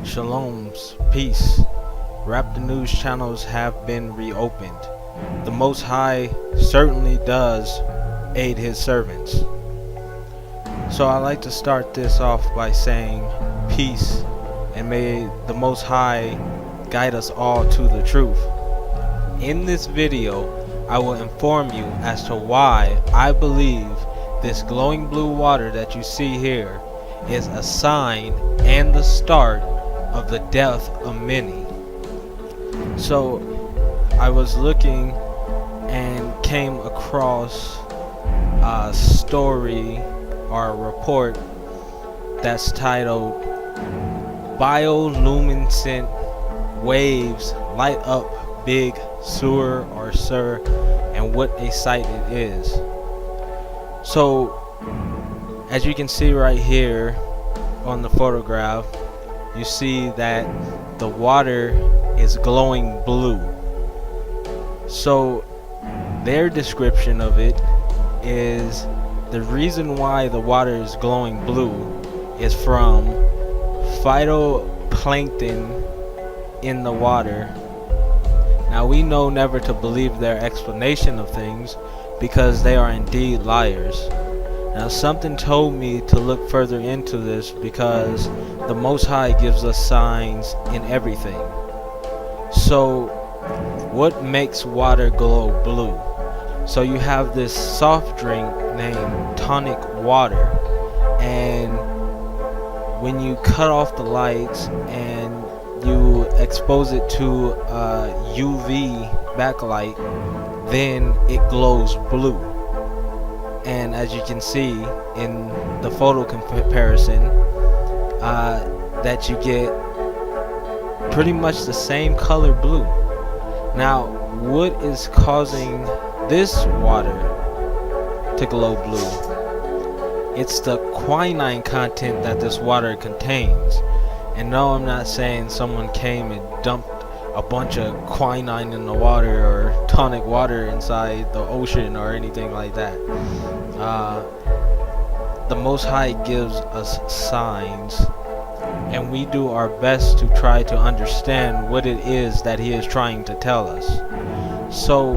Shalom's peace. Raptor News channels have been reopened. The Most High certainly does aid his servants. So I like to start this off by saying peace, and may the Most High guide us all to the truth. In this video, I will inform you as to why I believe this glowing blue water that you see here is a sign and the start of the death of many. So I was looking and came across a story or a report that's titled Bioluminescent Waves Light Up Big Sewer or Sir, and what a sight it is. So as you can see right here on the photograph, you see that the water is glowing blue. So their description of it is the reason why the water is glowing blue is from phytoplankton in the water. Now we know never to believe their explanation of things because they are indeed liars. Now something told me to look further into this because the Most High gives us signs in everything. So what makes water glow blue? So you have this soft drink named tonic water, and when you cut off the lights and you expose it to UV backlight, then it glows blue. And as you can see in the photo comparison, that you get pretty much the same color blue. Now, what is causing this water to glow blue? It's the quinine content that this water contains. And no, I'm not saying someone came and dumped a bunch of quinine in the water or tonic water inside the ocean or anything like that. The Most High gives us signs, and we do our best to try to understand what it is that he is trying to tell us. So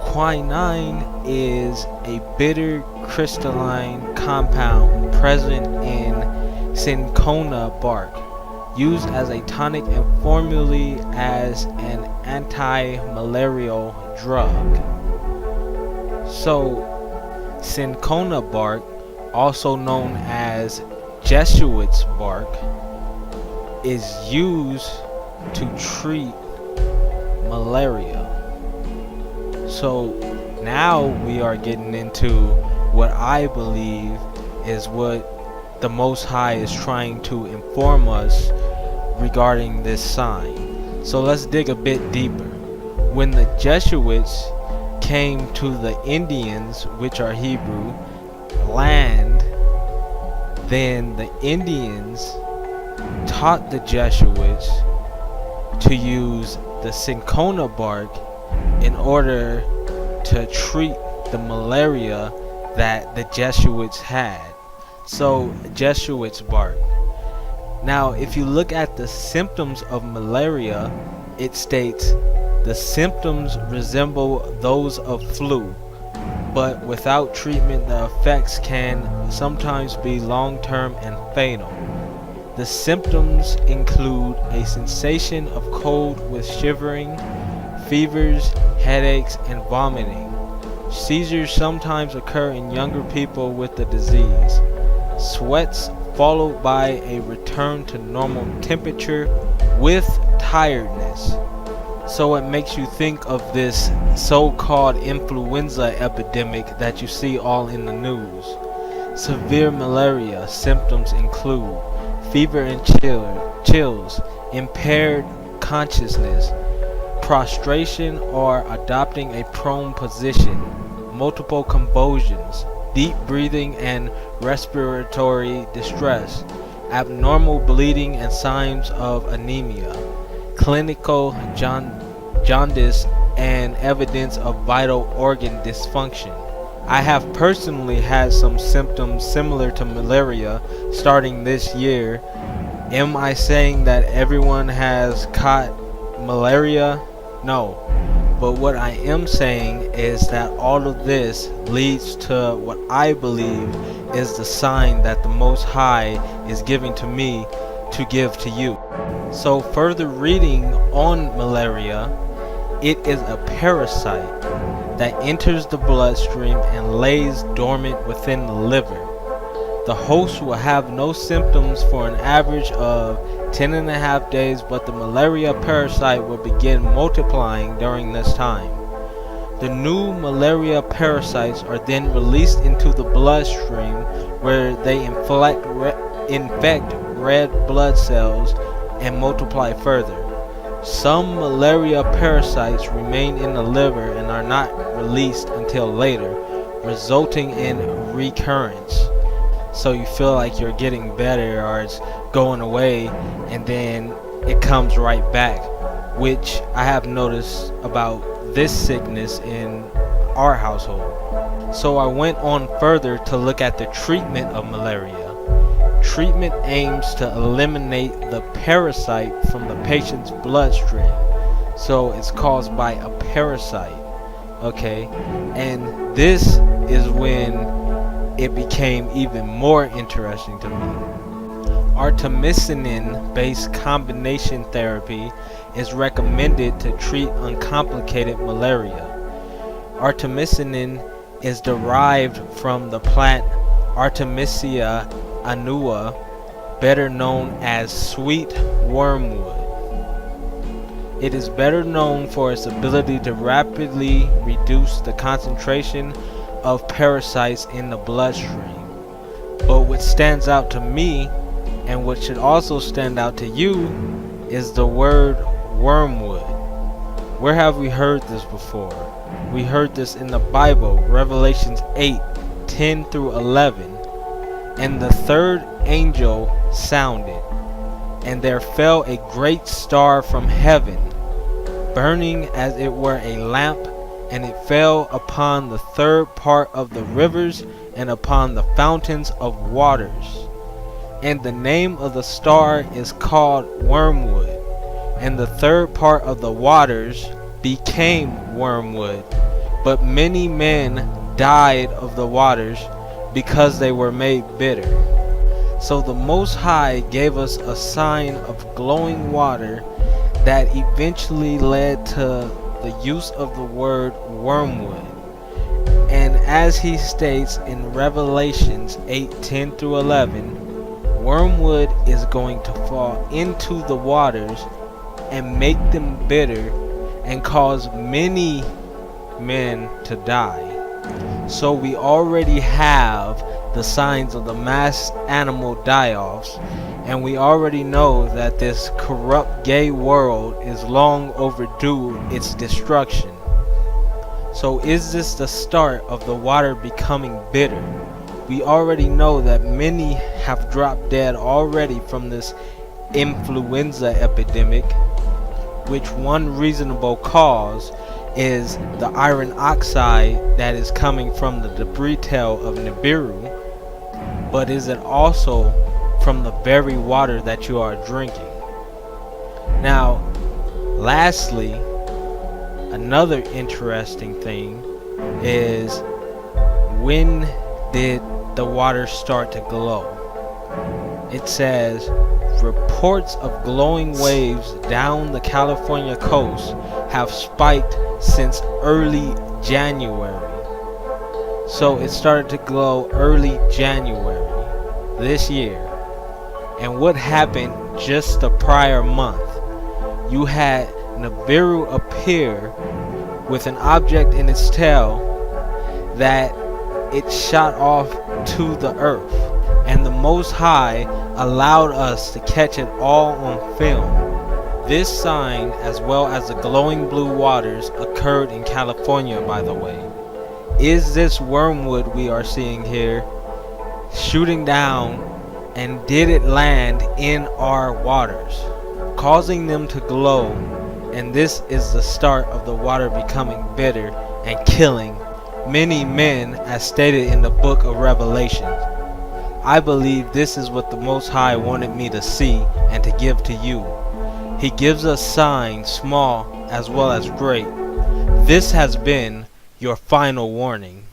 quinine is a bitter crystalline compound present in cinchona bark, used as a tonic and formerly as an anti-malarial drug. So cinchona bark, also known as Jesuit's bark, is used to treat malaria. So now we are getting into what I believe is what the Most High is trying to inform us regarding this sign. So let's dig a bit deeper. When the Jesuits came to the Indians, which are Hebrew, land, then the Indians taught the Jesuits to use the cinchona bark in order to treat the malaria that the Jesuits had. So Jesuits bark. Now if you look at the symptoms of malaria, it states the symptoms resemble those of flu, but without treatment the effects can sometimes be long-term and fatal. The symptoms include a sensation of cold with shivering, fevers, headaches, and vomiting. Seizures sometimes occur in younger people with the disease. Sweats followed by a return to normal temperature with tiredness. So it makes you think of this so-called influenza epidemic that you see all in the news. Severe malaria symptoms include fever and chills, impaired consciousness, prostration or adopting a prone position, multiple convulsions, deep breathing and respiratory distress, abnormal bleeding and signs of anemia, clinical jaundice, and evidence of vital organ dysfunction. I have personally had some symptoms similar to malaria starting this year, Am I saying that everyone has caught malaria? No. But what I am saying is that all of this leads to what I believe is the sign that the Most High is giving to me to give to you. So further reading on malaria, it is a parasite that enters the bloodstream and lays dormant within the liver. The host will have no symptoms for an average of 10.5 days, but the malaria parasite will begin multiplying during this time. The new malaria parasites are then released into the bloodstream, where they infect red blood cells and multiply further. Some malaria parasites remain in the liver and are not released until later, resulting in recurrence. So you feel like you're getting better or it's going away, and then it comes right back, which I have noticed about this sickness in our household. So I went on further to look at the treatment of malaria. Treatment aims to eliminate the parasite from the patient's bloodstream. So it's caused by a parasite. Okay, and this is when it became even more interesting to me. Artemisinin-based combination therapy is recommended to treat uncomplicated malaria. Artemisinin is derived from the plant Artemisia annua, better known as sweet wormwood. It is better known for its ability to rapidly reduce the concentration of parasites in the bloodstream. But what stands out to me, and what should also stand out to you, is the word wormwood. Where have we heard this before? We heard this in the Bible, Revelations 8:10 through 11. And the third angel sounded, and there fell a great star from heaven, burning as it were a lamp, and it fell upon the third part of the rivers and upon the fountains of waters. And the name of the star is called Wormwood. And the third part of the waters became wormwood. But many men died of the waters, because they were made bitter. So the Most High gave us a sign of glowing water that eventually led to the use of the word wormwood. And as he states in Revelations 8:10 through 11, wormwood is going to fall into the waters and make them bitter and cause many men to die. So we already have the signs of the mass animal die-offs, and we already know that this corrupt gay world is long overdue its destruction. So is this the start of the water becoming bitter? We already know that many have dropped dead already from this influenza epidemic, which one reasonable cause is the iron oxide that is coming from the debris tail of Nibiru, but is it also from the very water that you are drinking? Now, lastly, another interesting thing is, when did the water start to glow? It says, reports of glowing waves down the California coast have spiked since early January. So it started to glow early January this year. And what happened just the prior month? You had Nibiru appear with an object in its tail that it shot off to the earth, and the Most High allowed us to catch it all on film. This sign, as well as the glowing blue waters, occurred in California, by the way. Is this wormwood we are seeing here shooting down, and did it land in our waters, causing them to glow? And this is the start of the water becoming bitter and killing many men, as stated in the book of Revelation. I believe this is what the Most High wanted me to see and to give to you. He gives us signs, small as well as great. This has been your final warning.